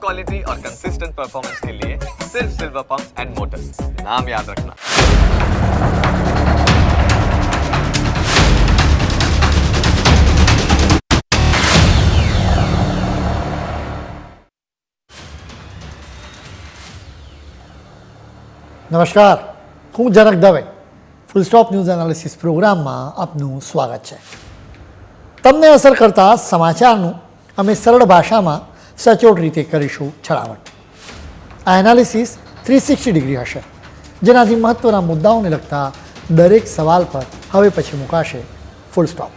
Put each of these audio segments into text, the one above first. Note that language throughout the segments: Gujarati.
क्वालिटी और कंसिस्टेंट परफॉर्मेंस के लिए सिर्फ सिल्वर पंप्स एंड मोटर्स, नाम याद रखना। નમસ્કાર, હું Janak Dave full stop news analysis પ્રોગ્રામમાં આપનું સ્વાગત છે. તમને અસર કરતા સમાચારનું અમે સરળ ભાષામાં સચોટ રીતે કરીશું છણાવટ. આ એનાલિસિસ 360 ડિગ્રી હશે, જેનાથી મહત્ત્વના મુદ્દાઓને લગતા દરેક સવાલ પર હવે પછી મુકાશે ફૂલ સ્ટોપ.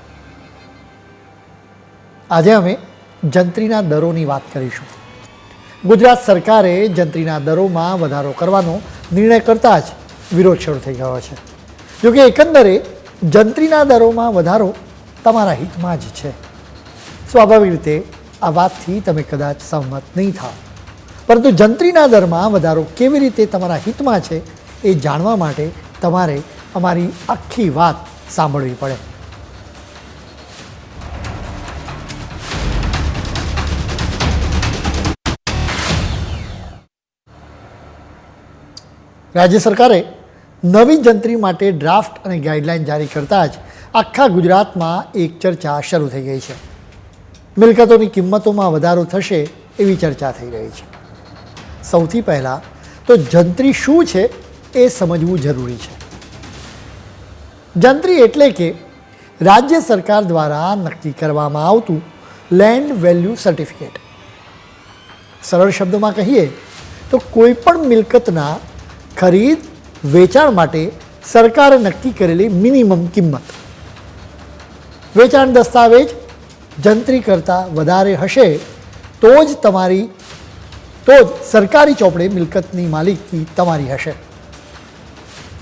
આજે અમે જંત્રીના દરોની વાત કરીશું. ગુજરાત સરકારે જંત્રીના દરોમાં વધારો કરવાનો નિર્ણય કરતાં જ વિરોધ શરૂ થઈ ગયો છે. જોકે એકંદરે જંત્રીના દરોમાં વધારો તમારા હિતમાં જ છે. સ્વાભાવિક રીતે આ વાતથી તમે કદાચ સહમત નહીં થાઓ, પરંતુ જંત્રીના દરમાં વધારો કેવી રીતે તમારા હિતમાં છે એ જાણવા માટે તમારે અમારી આખી વાત સાંભળવી પડે. રાજ્ય સરકારે નવી જંત્રી માટે ડ્રાફ્ટ અને ગાઈડલાઇન જારી કરતાં જ આખા ગુજરાતમાં એક ચર્ચા શરૂ થઈ ગઈ છે. મિલકતોની કિંમતોમાં વધારો થશે એવી ચર્ચા થઈ રહી છે. સૌથી પહેલાં તો જંત્રી શું છે એ સમજવું જરૂરી છે. જંત્રી એટલે કે રાજ્ય સરકાર દ્વારા નક્કી કરવામાં આવતું લેન્ડ વેલ્યુ સર્ટિફિકેટ. સરળ શબ્દોમાં કહીએ તો કોઈપણ મિલકતના ખરીદ વેચાણ માટે સરકારે નક્કી કરેલી મિનિમમ કિંમત. વેચાણ દસ્તાવેજ જંત્રી કરતાં વધારે હશે તો જ સરકારી ચોપડે મિલકતની માલિકી તમારી હશે.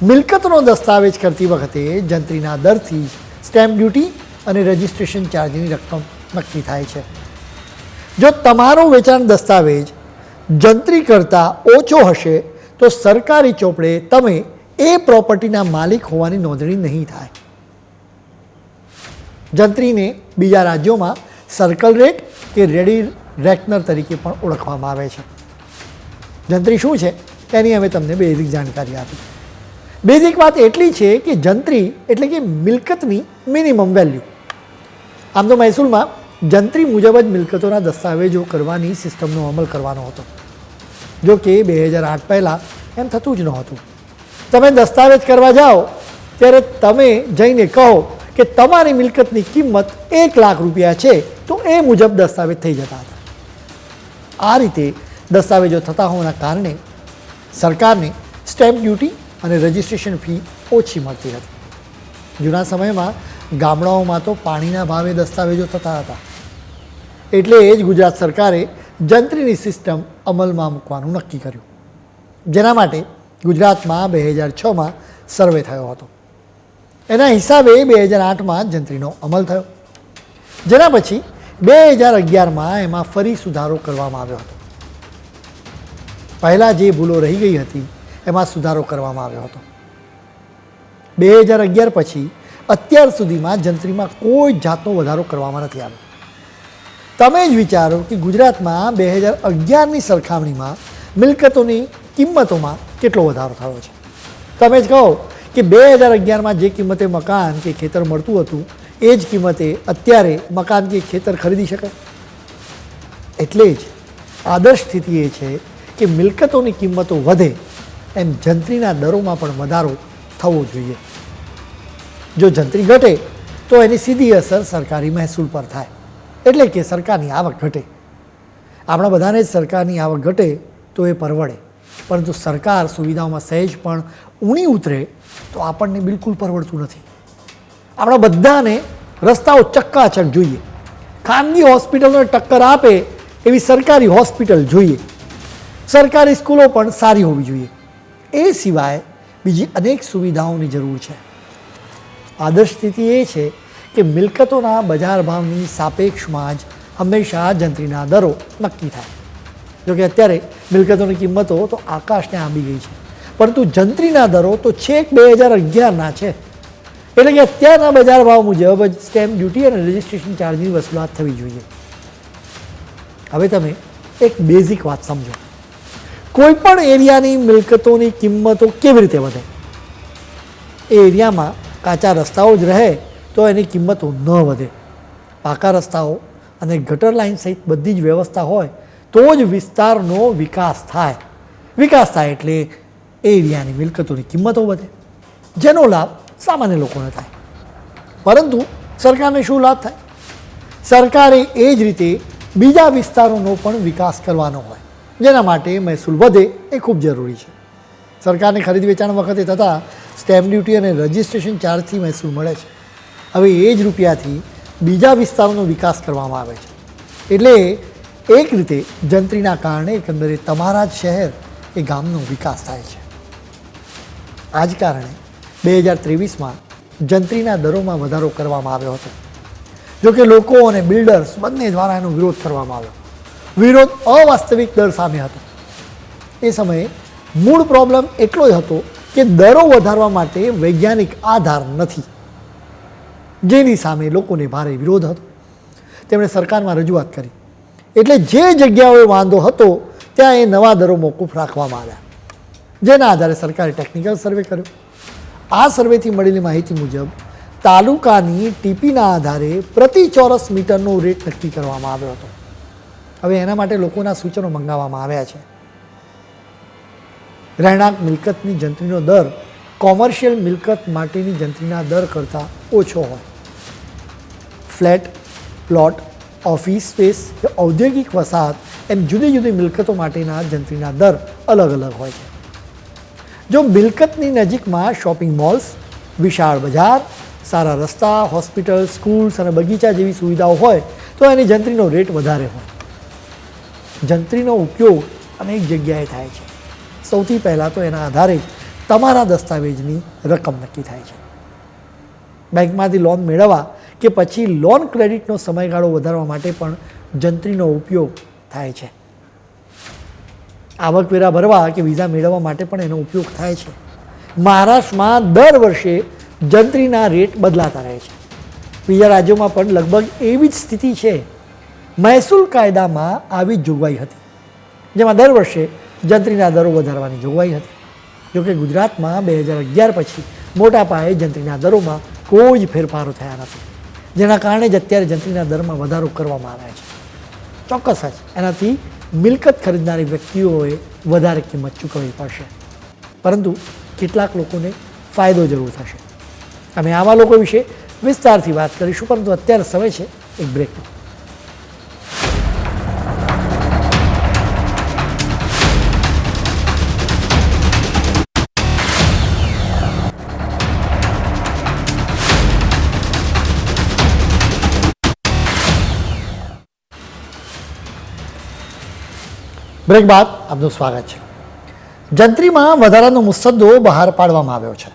મિલકતનો દસ્તાવેજ કરતી વખતે જંત્રીના દરથી સ્ટેમ્પ ડ્યુટી અને રજિસ્ટ્રેશન ચાર્જની રકમ નક્કી થાય છે. જો તમારો વેચાણ દસ્તાવેજ જંત્રી કરતાં ઓછો હશે તો સરકારી ચોપડે તમે એ પ્રોપર્ટીના માલિક હોવાની નોંધણી નહીં થાય. જંત્રીને બીજા રાજ્યોમાં સર્કલ રેટ કે રેડી રેકનર તરીકે પણ ઓળખવામાં આવે છે. જંત્રી શું છે તેની અમે તમને બેઝિક જાણકારી આપી. બેઝિક વાત એટલી છે કે જંત્રી એટલે કે મિલકતની મિનિમમ વેલ્યુ. આમ તો મહેસૂલમાં જંત્રી મુજબ જ મિલકતોના દસ્તાવેજો કરવાની સિસ્ટમનો અમલ કરવાનો હતો. જો કે 2008 પહેલાં એમ થતું જ નહોતું. તમે દસ્તાવેજ કરવા જાઓ ત્યારે તમે જઈને કહો કે તમારી મિલકતની કિંમત 1 લાખ રૂપિયા છે તો એ મુજબ દસ્તાવેજ થઈ જતા હતા. આ રીતે દસ્તાવેજો થતા હોવાના કારણે સરકારને સ્ટેમ્પ ડ્યુટી અને રજિસ્ટ્રેશન ફી ઓછી મળતી હતી. જૂના સમયમાં ગામડાઓમાં તો પાણીના ભાવે દસ્તાવેજો થતા હતા. એટલે જ ગુજરાત સરકારે જંત્રીની સિસ્ટમ અમલમાં મૂકવાનું નક્કી કર્યું, જેના માટે ગુજરાતમાં 2006માં સર્વે થયો હતો. એના હિસાબે 2008માં જંત્રીનો અમલ થયો, જેના પછી 2011માં એમાં ફરી સુધારો કરવામાં આવ્યો હતો. પહેલાં જે ભૂલો રહી ગઈ હતી એમાં સુધારો કરવામાં આવ્યો હતો. 2011 પછી અત્યાર સુધીમાં જંત્રીમાં કોઈ જાતનો વધારો કરવામાં નથી આવ્યો. તમે જ વિચારો કે ગુજરાતમાં 2011ની સરખામણીમાં મિલકતોની કિંમતોમાં કેટલો વધારો થયો છે. તમે જ કહો કે 2011માં જે કિંમતે મકાન કે ખેતર મળતું હતું એ જ કિંમતે અત્યારે મકાન કે ખેતર ખરીદી શકાય. એટલે જ આદર્શ સ્થિતિ એ છે કે મિલકતોની કિંમતો વધે એમ જંત્રીના દરોમાં પણ વધારો થવો જોઈએ. જો જંત્રી ઘટે તો એની સીધી અસર સરકારી મહેસૂલ પર થાય, એટલે કે સરકારની આવક ઘટે. આપણા બધાને જ સરકારની આવક ઘટે તો એ પરવડે, પરંતુ સરકાર સુવિધાઓમાં સહેજ પણ ઊણી ઉતરે તો આપણને બિલકુલ પરવડતું નથી. આપણા બધાને રસ્તાઓ ચક્કાચક જોઈએ, ખાનગી હોસ્પિટલને ટક્કર આપે એવી સરકારી હોસ્પિટલ જોઈએ, સરકારી સ્કૂલો પણ સારી હોવી જોઈએ. એ સિવાય બીજી અનેક સુવિધાઓની જરૂર છે. આદર્શ સ્થિતિ એ છે કે મિલકતોના બજાર ભાવની સાપેક્ષમાં જ હંમેશા જંત્રીના દરો નક્કી થાય. જોકે અત્યારે મિલકતોની કિંમતો તો આકાશને આંબી ગઈ છે, પરંતુ જંત્રીના દરો તો છેક 2011ના છે. એટલે કે અત્યારના બજાર ભાવ મુજબ જ સ્ટેમ્પ ડ્યુટી અને રજિસ્ટ્રેશન ચાર્જની વસૂલાત થવી જોઈએ. હવે તમે એક બેઝિક વાત સમજો. કોઈ પણ એરિયાની મિલકતોની કિંમતો કેવી રીતે વધે? એ એરિયામાં કાચા રસ્તાઓ જ રહે તો એની કિંમતો ન વધે. પાકા રસ્તાઓ અને ગટર લાઇન સહિત બધી જ વ્યવસ્થા હોય તો જ વિસ્તારનો વિકાસ થાય. વિકાસ થાય એટલે એ એરિયાની મિલકતોની કિંમતો વધે, જેનો લાભ સામાન્ય લોકોને થાય. પરંતુ સરકારને શું લાભ થાય? સરકારે એ જ રીતે બીજા વિસ્તારોનો પણ વિકાસ કરવાનો હોય, જેના માટે મહેસૂલ વધે એ ખૂબ જરૂરી છે. સરકારને ખરીદ વેચાણ વખતે થતા સ્ટેમ્પ ડ્યુટી અને રજિસ્ટ્રેશન ચાર્જથી મહેસૂલ મળે છે. હવે એ જ રૂપિયાથી બીજા વિસ્તારોનો વિકાસ કરવામાં આવે છે. એટલે એક રીતે જંત્રીના કારણે એકંદરે તમારા જ શહેર એ ગામનો વિકાસ થાય છે. આ જ કારણે 2023માં જંત્રીના દરોમાં વધારો કરવામાં આવ્યો હતો. જોકે લોકો અને બિલ્ડર્સ બંને દ્વારા એનો વિરોધ કરવામાં આવ્યો. વિરોધ અવાસ્તવિક દર સામે હતો. એ સમયે મૂળ પ્રોબ્લેમ એટલો જ હતો કે દરો વધારવા માટે વૈજ્ઞાનિક આધાર નથી, જેની સામે લોકોને ભારે વિરોધ હતો. તેમણે સરકારમાં રજૂઆત કરી, એટલે જે જગ્યાઓએ વાંધો હતો ત્યાં એ નવા દરો મોકૂફ રાખવામાં આવ્યા, જેના આધારે સરકારે ટેકનિકલ સર્વે કર્યો. આ સર્વેથી મળેલી માહિતી મુજબ તાલુકાની ટીપીના આધારે પ્રતિ ચોરસ મીટરનો રેટ નક્કી કરવામાં આવ્યો હતો. હવે એના માટે લોકોના સૂચનો મંગાવવામાં આવ્યા છે. રહેણાંક મિલકતની જંત્રીનો દર કોમર્શિયલ મિલકત માટેની જંત્રીના દર કરતાં ઓછો હોય. ફ્લેટ, પ્લોટ, ઓફિસ સ્પેસ કે ઔદ્યોગિક વસાહત એમ જુદી જુદી મિલકતો માટેના જંત્રીના દર અલગ અલગ હોય છે. જો મિલકતની નજીકમાં શોપિંગ મોલ્સ, વિશાળ બજાર, સારા રસ્તા, હોસ્પિટલ, સ્કૂલ્સ અને બગીચા જેવી સુવિધાઓ હોય તો એની જંત્રીનો રેટ વધારે હોય. જંત્રીનો ઉપયોગ અનેક જગ્યાએ થાય છે. સૌથી પહેલાં તો એના આધારે જ તમારા દસ્તાવેજની રકમ નક્કી થાય છે. બેંકમાંથી લોન મેળવવા કે પછી લોન ક્રેડિટનો સમયગાળો વધારવા માટે પણ જંત્રીનો ઉપયોગ થાય છે. આવકવેરા ભરવા કે વિઝા મેળવવા માટે પણ એનો ઉપયોગ થાય છે. મહારાષ્ટ્રમાં દર વર્ષે જંત્રીના રેટ બદલાતા રહે છે. બીજા રાજ્યોમાં પણ લગભગ એવી જ સ્થિતિ છે. મહેસૂલ કાયદામાં આવી જ જોગવાઈ હતી, જેમાં દર વર્ષે જંત્રીના દરો વધારવાની જોગવાઈ હતી. જોકે ગુજરાતમાં 2011 પછી મોટા પાયે જંત્રીના દરોમાં કોઈ જ ફેરફારો થયા નથી, જેના કારણે જ અત્યારે જંત્રીના દરમાં વધારો કરવામાં આવ્યા છે. ચોક્કસ જ એનાથી મિલકત ખરીદનારી વ્યક્તિઓએ વધારે કિંમત ચૂકવવી પડશે, પરંતુ કેટલાક લોકોને ફાયદો જરૂર થશે. અમે આવા લોકો વિશે વિસ્તારથી વાત કરીશું, પરંતુ અત્યારે સમય છે એક બ્રેકનો. બ્રેક બાદ આપનું સ્વાગત છે. જંત્રીમાં વધારાનો મુસદ્દો બહાર પાડવામાં આવ્યો છે,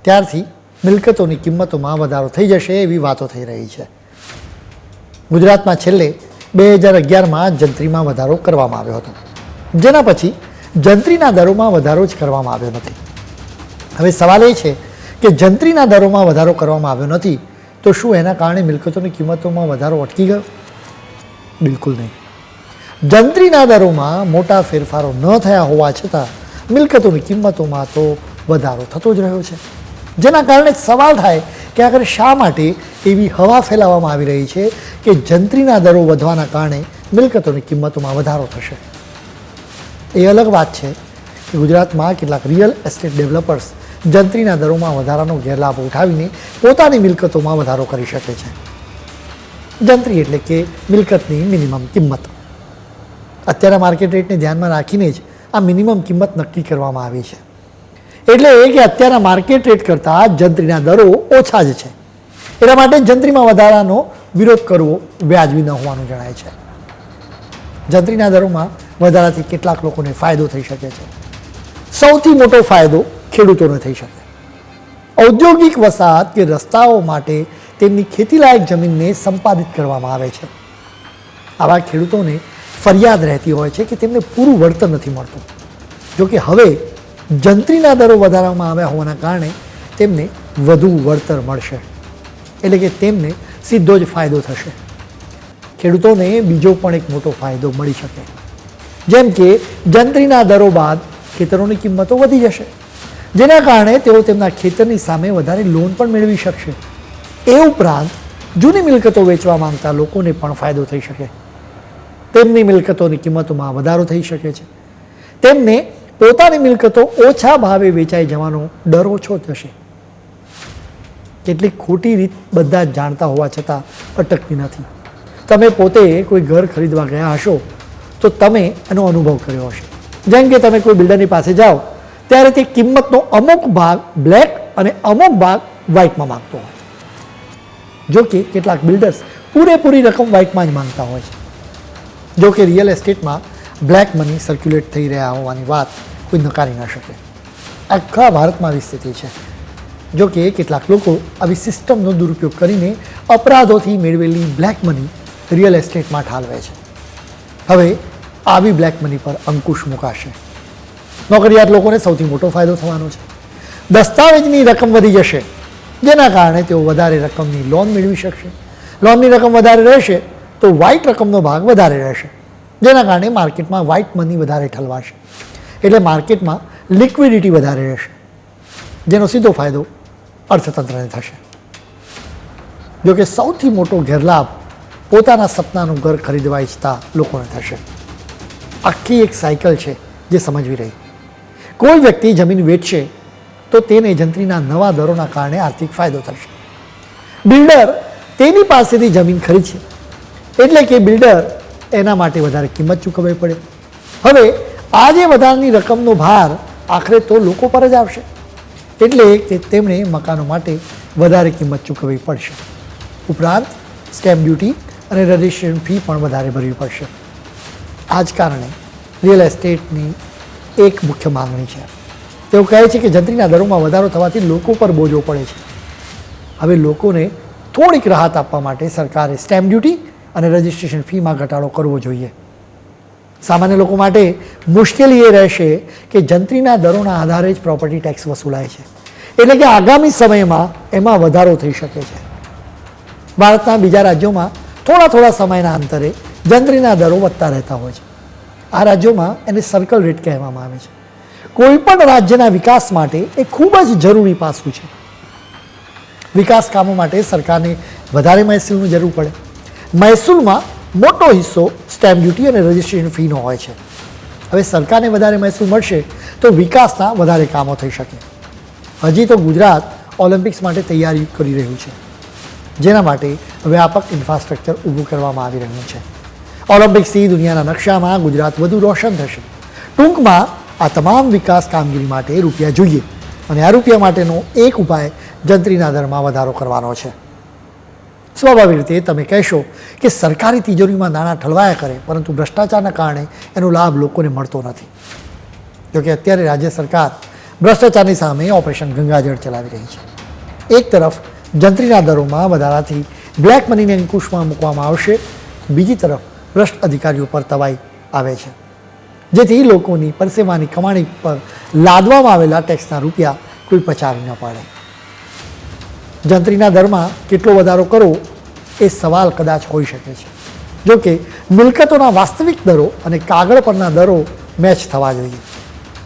ત્યારથી મિલકતોની કિંમતોમાં વધારો થઈ જશે એવી વાતો થઈ રહી છે. ગુજરાતમાં છેલ્લે 2011માં જંત્રીમાં વધારો કરવામાં આવ્યો હતો, જેના પછી જંત્રીના દરોમાં વધારો જ કરવામાં આવ્યો નથી. હવે સવાલ એ છે કે જંત્રીના દરોમાં વધારો કરવામાં આવ્યો નથી તો શું એના કારણે મિલકતોની કિંમતોમાં વધારો અટકી ગયો? બિલકુલ નહીં. જંત્રીના દરોમાં મોટા ફેરફારો ન થયા હોવા છતાં મિલકતોની કિંમતોમાં તો વધારો થતો જ રહ્યો છે, જેના કારણે સવાલ થાય કે આખરે શા માટે એવી હવા ફેલાવવામાં આવી રહી છે કે જંત્રીના દરો વધવાના કારણે મિલકતોની કિંમતોમાં વધારો થશે. એ અલગ વાત છે કે ગુજરાતમાં કેટલાક રિયલ એસ્ટેટ ડેવલપર્સ જંત્રીના દરોમાં વધારાનો ગેરલાભ ઉઠાવીને પોતાની મિલકતોમાં વધારો કરી શકે છે. જંત્રી એટલે કે મિલકતની મિનિમમ કિંમત. અત્યારના માર્કેટ રેટને ધ્યાનમાં રાખીને જ આ મિનિમમ કિંમત નક્કી કરવામાં આવી છે. એટલે કે અત્યારના માર્કેટ રેટ કરતાં જંત્રીના દરો ઓછા જ છે. એટલા માટે જંત્રીમાં વધારાનો વિરોધ કરવો વ્યાજબી ન હોવાનું જણાય છે. જંત્રીના દરોમાં વધારાથી કેટલાક લોકોને ફાયદો થઈ શકે છે. સૌથી મોટો ફાયદો ખેડૂતોને થઈ શકે. ઔદ્યોગિક વસાહત કે રસ્તાઓ માટે તેમની ખેતીલાયક જમીનને સંપાદિત કરવામાં આવે છે. આવા ખેડૂતોને ફરિયાદ રહેતી હોય છે કે તેમને પૂરું વળતર નથી મળતું. જોકે હવે જંત્રીના દરો વધારવામાં આવ્યા હોવાના કારણે તેમને વધુ વળતર મળશે, એટલે કે તેમને સીધો જ ફાયદો થશે. ખેડૂતોને બીજો પણ એક મોટો ફાયદો મળી શકે, જેમ કે જંત્રીના દરો બાદ ખેતરોની કિંમતો વધી જશે, જેના કારણે તેઓ તેમના ખેતરની સામે વધારે લોન પણ મેળવી શકશે. એ ઉપરાંત જૂની મિલકતો વેચવા માંગતા લોકોને પણ ફાયદો થઈ શકે. તેમની મિલકતોની કિંમતોમાં વધારો થઈ શકે છે. તેમને પોતાની મિલકતો ઓછા ભાવે વેચાઈ જવાનો ડર ઓછો થશે. કેટલીક ખોટી રીત બધા જ જાણતા હોવા છતાં અટકતી નથી. તમે પોતે કોઈ ઘર ખરીદવા ગયા હશો તો તમે એનો અનુભવ કર્યો હશે. જેમ કે તમે કોઈ બિલ્ડરની પાસે જાઓ ત્યારે તે કિંમતનો અમુક ભાગ બ્લેક અને અમુક ભાગ વ્હાઇટમાં માંગતો હોય. જો કે કેટલાક બિલ્ડર્સ પૂરેપૂરી રકમ વ્હાઇટમાં જ માંગતા હોય છે. જો કે રિયલ એસ્ટેટમાં બ્લેક મની સર્ક્યુલેટ થઈ રહ્યા હોવાની વાત કોઈ નકારી ન શકે. આખા ભારતમાં આવી સ્થિતિ છે. જો કે કેટલાક લોકો આવી સિસ્ટમનો દુરુપયોગ કરીને અપરાધોથી મેળવેલી બ્લેક મની રિયલ એસ્ટેટમાં ઠાલવે છે. હવે આવી બ્લેક મની પર અંકુશ મુકાશે. નોકરિયાત લોકોને સૌથી મોટો ફાયદો થવાનો છે. દસ્તાવેજની રકમ વધી જશે, જેના કારણે તેઓ વધારે રકમની લોન મેળવી શકશે. લોનની રકમ વધારે રહેશે તો વ્હાઇટ રકમનો ભાગ વધારે રહેશે, જેના કારણે માર્કેટમાં વ્હાઇટ મની વધારે ઠલવાશે. એટલે માર્કેટમાં લિક્વિડિટી વધારે રહેશે, જેનો સીધો ફાયદો અર્થતંત્રને થશે. જોકે સૌથી મોટો ગેરલાભ પોતાના સપનાનું ઘર ખરીદવા ઈચ્છતા લોકોને થશે. આખી એક સાયકલ છે જે સમજવી રહી. કોઈ વ્યક્તિ જમીન વેચશે તો તેને જંત્રીના નવા દરોના કારણે આર્થિક ફાયદો થશે. બિલ્ડર તેની પાસેથી જમીન ખરીદશે, એટલે કે બિલ્ડર એના માટે વધારે કિંમત ચૂકવવી પડે. હવે આ જે વધારાની રકમનો ભાર આખરે તો લોકો પર જ આવશે, એટલે કે તેમણે મકાનો માટે વધારે કિંમત ચૂકવવી પડશે. ઉપરાંત સ્ટેમ્પ ડ્યુટી અને રજિસ્ટ્રેશન ફી પણ વધારે ભરવી પડશે. આ જ કારણે રિયલ એસ્ટેટની એક મુખ્ય માંગણી છે. તેઓ કહે છે કે જંત્રીના દરોમાં વધારો થવાથી લોકો પર બોજો પડે છે. હવે લોકોને થોડીક રાહત આપવા માટે સરકારે સ્ટેમ્પ ડ્યુટી અને રજિસ્ટ્રેશન ફીમાં ઘટાડો કરવો જોઈએ. સામાન્ય લોકો માટે મુશ્કેલી એ રહેશે કે જંત્રીના દરોના આધારે જ પ્રોપર્ટી ટેક્સ વસૂલાય છે, એટલે કે આગામી સમયમાં એમાં વધારો થઈ શકે છે. ભારતના બીજા રાજ્યોમાં થોડા સમયના અંતરે જંત્રીના દરો વધતા રહેતા હોય છે. આ રાજ્યોમાં એને સર્કલ રેટ કહેવામાં આવે છે. કોઈ પણ રાજ્યના વિકાસ માટે એ ખૂબ જ જરૂરી પાસું છે. વિકાસ કામો માટે સરકારને વધારે મહેસૂલની જરૂર પડે. મહેસૂલમાં મોટો હિસ્સો સ્ટેમ્પ ડ્યુટી અને રજિસ્ટ્રેશન ફીનો હોય છે. હવે સરકારને વધારે મહેસૂલ મળશે તો વિકાસના વધારે કામો થઈ શકે. હજી તો ગુજરાત ઓલિમ્પિક્સ માટે તૈયારી કરી રહ્યું છે, જેના માટે વ્યાપક ઇન્ફ્રાસ્ટ્રક્ચર ઊભું કરવામાં આવી રહ્યું છે. ઓલિમ્પિક્સથી દુનિયાના નકશામાં ગુજરાત વધુ રોશન થશે. ટૂંકમાં આ તમામ વિકાસ કામગીરી માટે રૂપિયા જોઈએ, અને આ રૂપિયા માટેનો એક ઉપાય જંત્રીના દરમાં વધારો કરવાનો છે. સ્વાભાવિક રીતે તમે કહેશો કે સરકારી તિજોરીમાં નાણાં ઠલવાયા કરે, પરંતુ ભ્રષ્ટાચારના કારણે એનો લાભ લોકોને મળતો નથી. જોકે અત્યારે રાજ્ય સરકાર ભ્રષ્ટાચારની સામે ઓપરેશન ગંગાજળ ચલાવી રહી છે. એક તરફ જંત્રીના દરોમાં વધારાથી બ્લેક મનીને અંકુશમાં મૂકવામાં આવશે, બીજી તરફ ભ્રષ્ટ અધિકારીઓ પર તવાઈ આવે છે, જેથી લોકોની પરસેવાની કમાણી પર લાદવામાં આવેલા ટેક્સના રૂપિયા કોઈ પચાવી ન પાડે. જંત્રીના દરમાં કેટલો વધારો કરવો એ સવાલ કદાચ હોઈ શકે છે. જો કે મિલકતોના વાસ્તવિક દરો અને કાગળ પરના દરો મેચ થવા જોઈએ.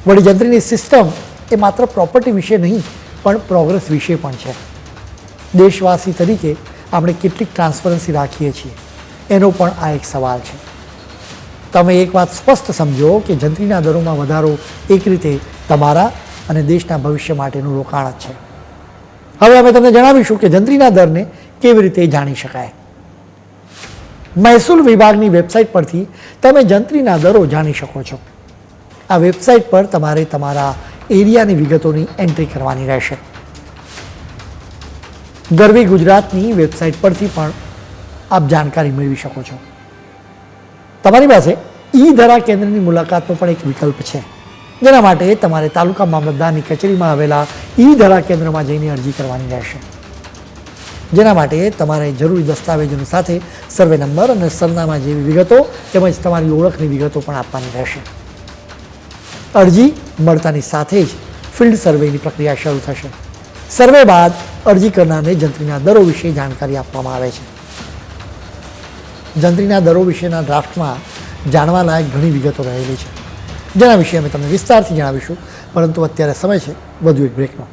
વળી જંત્રીની સિસ્ટમ એ માત્ર પ્રોપર્ટી વિશે નહીં પણ પ્રોગ્રેસ વિશે પણ છે. દેશવાસી તરીકે આપણે કેટલીક ટ્રાન્સપરન્સી રાખીએ છીએ, એનો પણ આ એક સવાલ છે. તમે એક વાત સ્પષ્ટ સમજો કે જંત્રીના દરોમાં વધારો એક રીતે તમારા અને દેશના ભવિષ્ય માટેનું રોકાણ જ છે. હવે અમે તમને જણાવીશું કે જંત્રીના દરને કેવી રીતે જાણી શકાય. મહેસૂલ વિભાગની વેબસાઇટ પરથી તમે જંત્રીના દરો જાણી શકો છો. આ વેબસાઇટ પર તમારે તમારા એરિયાની વિગતોની એન્ટ્રી કરવાની રહેશે. ગરવી ગુજરાતની વેબસાઇટ પરથી પણ આપ જાણકારી મેળવી શકો છો. તમારી પાસે ઈ ધરા કેન્દ્રની મુલાકાતનો પણ એક વિકલ્પ છે, જેના માટે તમારે તાલુકા મામલતદારની કચેરીમાં આવેલા ઈ ધરા કેન્દ્રમાં જઈને અરજી કરવાની રહેશે. જેના માટે તમારે જરૂરી દસ્તાવેજોની સાથે સર્વે નંબર અને સરનામા જેવી વિગતો તેમજ તમારી ઓળખની વિગતો પણ આપવાની રહેશે. અરજી મળતાની સાથે જ ફિલ્ડ સર્વેની પ્રક્રિયા શરૂ થશે. સર્વે બાદ અરજી કરનારને જંત્રીના દરો વિશે જાણકારી આપવામાં આવે છે. જંત્રીના દરો વિશેના ડ્રાફ્ટમાં જાણવા લાયક ઘણી વિગતો રહેલી છે, જેના વિશે અમે તમને વિસ્તારથી જણાવીશું. પરંતુ અત્યારે સમય છે વધુ એક બ્રેકનો.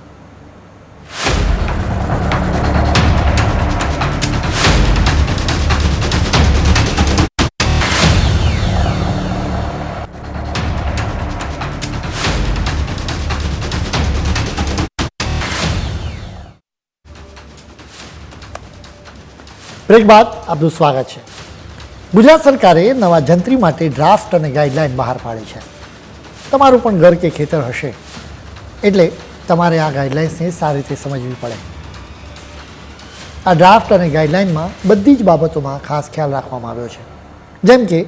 બ્રેક બાદ આપનું સ્વાગત છે. ગુજરાત સરકારે નવા જંત્રી માટે ડ્રાફ્ટ અને ગાઈડલાઇન બહાર પાડી છે. તમારું પણ ઘર કે ખેતર હશે, એટલે તમારે આ ગાઈડલાઇન્સને સારી રીતે સમજવી પડે. આ ડ્રાફ્ટ અને ગાઈડલાઇનમાં બધી જ બાબતોમાં ખાસ ખ્યાલ રાખવામાં આવ્યો છે, જેમ કે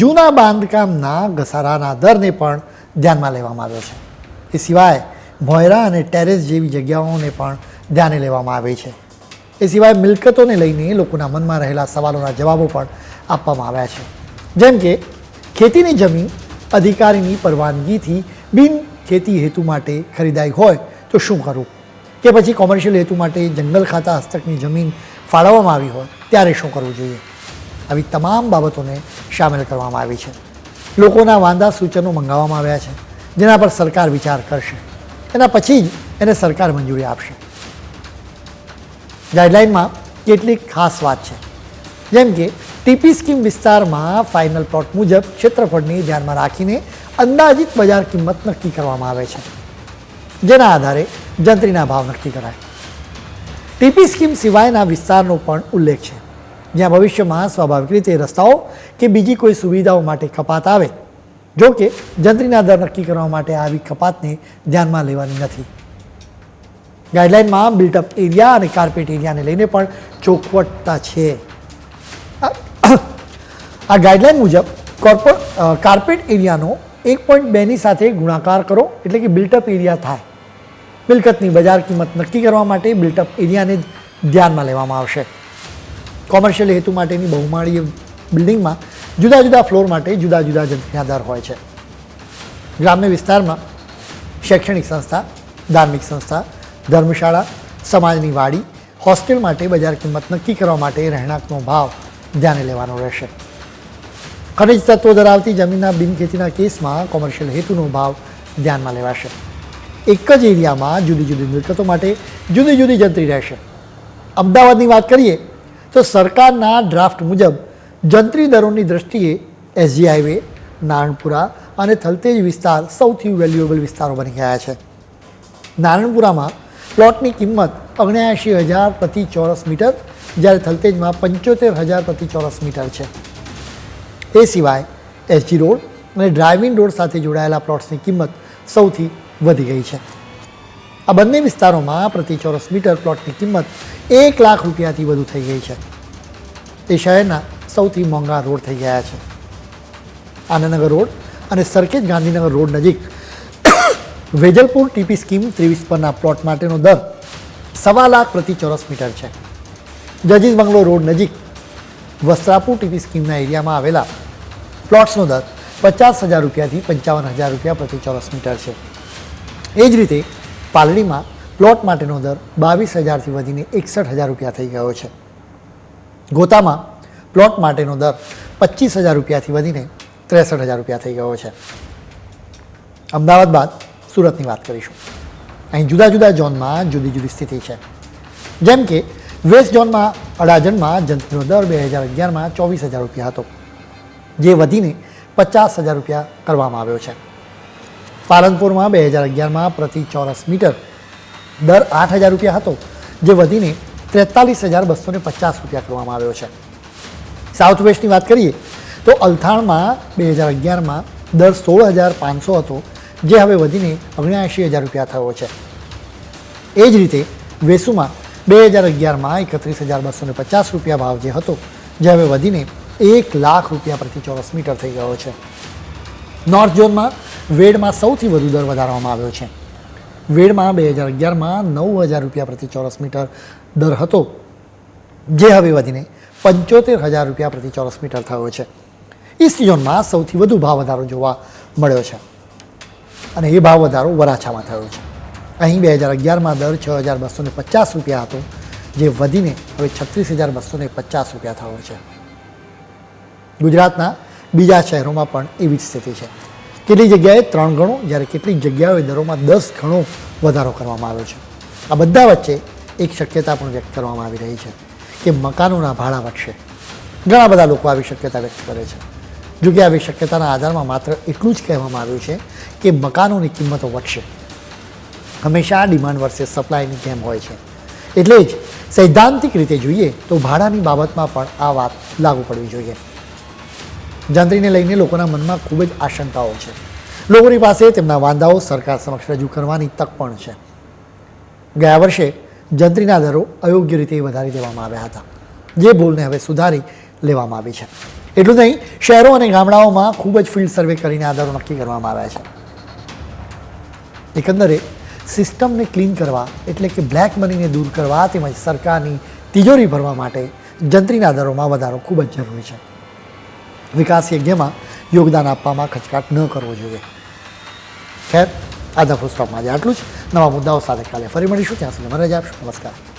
જૂના બાંધકામના ઘસારાના દરને પણ ધ્યાનમાં લેવામાં આવ્યો છે. એ સિવાય ભોંયરા અને ટેરેસ જેવી જગ્યાઓને પણ ધ્યાને લેવામાં આવી છે. એ સિવાય મિલકતોને લઈને લોકોના મનમાં રહેલા સવાલોના જવાબો પણ આપવામાં આવ્યા છે, જેમ કે ખેતીની જમીન અધિકારીની પરવાનગીથી બિન ખેતી હેતુ માટે ખરીદાઈ હોય તો શું કરવું, કે પછી કોમર્શિયલ હેતુ માટે જંગલ ખાતા હસ્તકની જમીન ફાળવવામાં આવી હોય ત્યારે શું કરવું જોઈએ. આવી તમામ બાબતોને સામેલ કરવામાં આવી છે. લોકોના વાંધા સૂચનો મંગાવવામાં આવ્યા છે, જેના પર સરકાર વિચાર કરશે. એના પછી જ એને સરકાર મંજૂરી આપશે. ગાઈડલાઇનમાં કેટલીક ખાસ વાત છે, જેમ કે ટીપી સ્કીમ વિસ્તારમાં ફાઇનલ પ્લોટ મુજબ ક્ષેત્રફળને ધ્યાનમાં રાખીને અંદાજિત બજાર કિંમત નક્કી કરવામાં આવે છે, જેના આધારે જંત્રીના ભાવ નક્કી કરાય. ટીપી સ્કીમ સિવાયના વિસ્તારનો પણ ઉલ્લેખ છે, જ્યાં ભવિષ્યમાં સ્વાભાવિક રીતે રસ્તાઓ કે બીજી કોઈ સુવિધાઓ માટે કપાત આવે. જો કે જંત્રીના દર નક્કી કરવા માટે આવી કપાતને ધ્યાનમાં લેવાની નથી. ગાઈડલાઇનમાં બિલ્ટઅપ એરિયા અને કાર્પેટ એરિયાને લઈને પણ ચોખવટતા છે. આ ગાઈડલાઇન મુજબ કાર્પેટ એરિયાનો 1.2ની સાથે ગુણાકાર કરો એટલે કે બિલ્ટઅપ એરિયા થાય. મિલકતની બજાર કિંમત નક્કી કરવા માટે બિલ્ટઅપ એરિયાને જ ધ્યાનમાં લેવામાં આવશે. કોમર્શિયલ હેતુ માટેની બહુમાળીય બિલ્ડિંગમાં જુદા જુદા ફ્લોર માટે જુદા જુદા જંત્રીના દર હોય છે. ગ્રામ્ય વિસ્તારમાં શૈક્ષણિક સંસ્થા, ધાર્મિક સંસ્થા, ધર્મશાળા, સમાજની વાડી, હોસ્ટેલ માટે બજાર કિંમત નક્કી કરવા માટે રહેણાંકનો ભાવ ધ્યાને લેવાનો રહેશે. ખનિજ તત્વો ધરાવતી જમીનના બિનખેતીના કેસમાં કોમર્શિયલ હેતુનો ભાવ ધ્યાનમાં લેવાશે. એક જ એરિયામાં જુદી જુદી મિલકતો માટે જુદી જુદી જંત્રી રહેશે. અમદાવાદની વાત કરીએ તો સરકારના ડ્રાફ્ટ મુજબ જંત્રી દરોની દ્રષ્ટિએ એસજી હાઈવે, નારણપુરા અને થલતેજ વિસ્તાર સૌથી વેલ્યુએબલ વિસ્તારો બની ગયા છે. નારણપુરામાં પ્લોટની કિંમત 79,000 પ્રતિ ચોરસ મીટર, જ્યારે થલતેજમાં 75,000 પ્રતિ ચોરસ મીટર છે. એ સિવાય એસજી રોડ અને ડ્રાઇવિંગ રોડ સાથે જોડાયેલા પ્લોટ્સની કિંમત સૌથી વધી ગઈ છે. આ બંને વિસ્તારોમાં પ્રતિ ચોરસ મીટર પ્લોટની કિંમત 1 લાખ રૂપિયાથી વધુ થઈ ગઈ છે. એ શહેરના સૌથી મોંઘા રોડ થઈ ગયા છે. આનંદનગર રોડ અને સરખેજ ગાંધીનગર રોડ નજીક વેજલપુર ટીપી સ્કીમ 23 પરના પ્લોટ માટેનો દર 1.25 લાખ પ્રતિ ચોરસ મીટર છે. જજીસ બંગલો રોડ નજીક વસ્ત્રાપુર ટીપી સ્કીમના એરિયામાં આવેલા પ્લોટ્સનો દર 50,000 રૂપિયાથી 55,000 રૂપિયા પ્રતિ ચોરસ મીટર છે. એ જ રીતે પાલડીમાં પ્લોટ માટેનો દર 22,000થી વધીને 61,000 રૂપિયા થઈ ગયો છે. ગોતામાં પ્લોટ માટેનો દર 25,000 રૂપિયાથી વધીને 63,000 રૂપિયા થઈ ગયો છે. અમદાવાદ બાદ સુરતની વાત કરીશું. અહીં જુદા જુદા ઝોનમાં જુદી જુદી સ્થિતિ છે. જેમ કે વેસ્ટ ઝોનમાં અડાજણમાં જંત્રીનો દર 2011માં 24,000 રૂપિયા હતો, જે વધીને 50,000 રૂપિયા કરવામાં આવ્યો છે. પાલનપુરમાં 2011માં પ્રતિ ચોરસ મીટર દર 8,000 રૂપિયા હતો, જે વધીને 43,250 રૂપિયા કરવામાં આવ્યો છે. સાઉથ વેસ્ટની વાત કરીએ તો અલથાણમાં 2011માં દર 16,500 હતો, જે હવે વધીને 79,000 રૂપિયા થયો છે. એ જ રીતે વેસુમાં 2011માં 31,250 રૂપિયા ભાવ જે હતો, જે હવે વધીને 1 લાખ રૂપિયા પ્રતિ ચોરસ મીટર થઈ ગયો છે. નોર્થ ઝોનમાં વેડમાં સૌથી વધુ દર વધારવામાં આવ્યો છે. વેડમાં 2011માં 9,000 રૂપિયા પ્રતિ ચોરસ મીટર દર હતો, જે હવે વધીને 75,000 રૂપિયા પ્રતિ ચોરસ મીટર થયો છે. ઈસ્ટ ઝોનમાં સૌથી વધુ ભાવ વધારો જોવા મળ્યો છે, અને એ ભાવ વધારો વરાછામાં થયો છે. અહીં 2011માં દર 6,250 રૂપિયા હતો, જે વધીને હવે 36,250 રૂપિયા થયો છે. ગુજરાતના બીજા શહેરોમાં પણ એવી જ સ્થિતિ છે. કેટલીક જગ્યાએ 3 ગણો, જ્યારે કેટલીક જગ્યાઓએ દરોમાં 10 ગણો વધારો કરવામાં આવ્યો છે. આ બધા વચ્ચે એક શક્યતા પણ વ્યક્ત કરવામાં આવી રહી છે કે મકાનોના ભાડા વધશે. ઘણા બધા લોકો આવી શક્યતા વ્યક્ત કરે છે. જો કે આવી શક્યતાના આધારમાં માત્ર એટલું જ કહેવામાં આવ્યું છે કે મકાનોની કિંમતો વધશે. હંમેશા ડિમાન્ડ વર્સેસ સપ્લાયની જેમ હોય છે. એટલે જ સૈદ્ધાંતિક રીતે જોઈએ તો ભાડાની બાબતમાં પણ આ વાત લાગુ પડવી જોઈએ. જંત્રીને લઈને લોકોના મનમાં ખૂબ જ આશંકાઓ છે. લોકોની પાસે તેમના વાંધાઓ સરકાર સમક્ષ રજૂ કરવાની તક પણ છે. ગયા વર્ષે જંત્રીના દરો અયોગ્ય રીતે વધારી દેવામાં આવ્યા હતા, જે ભૂલને હવે સુધારી લેવામાં આવી છે. એટલું નહીં, શહેરો અને ગામડાઓમાં ખૂબ જ ફિલ્ડ સર્વે કરીને આ દરો નક્કી કરવામાં આવ્યા છે. એકંદરે સિસ્ટમને ક્લીન કરવા એટલે કે બ્લેક મનીને દૂર કરવા તેમજ સરકારની તિજોરી ભરવા માટે જંત્રીના દરોમાં વધારો ખૂબ જ જરૂરી છે. વિકાસ યજ્ઞમાં યોગદાન આપવામાં ખચકાટ ન કરવો જોઈએ. ખેર, આજના ફૂલ સ્ટોપમાં આજે આટલું જ. નવા મુદ્દાઓ સાથે કાલે ફરી મળીશું. ત્યાં સુધી મને રજા આપશો. નમસ્કાર.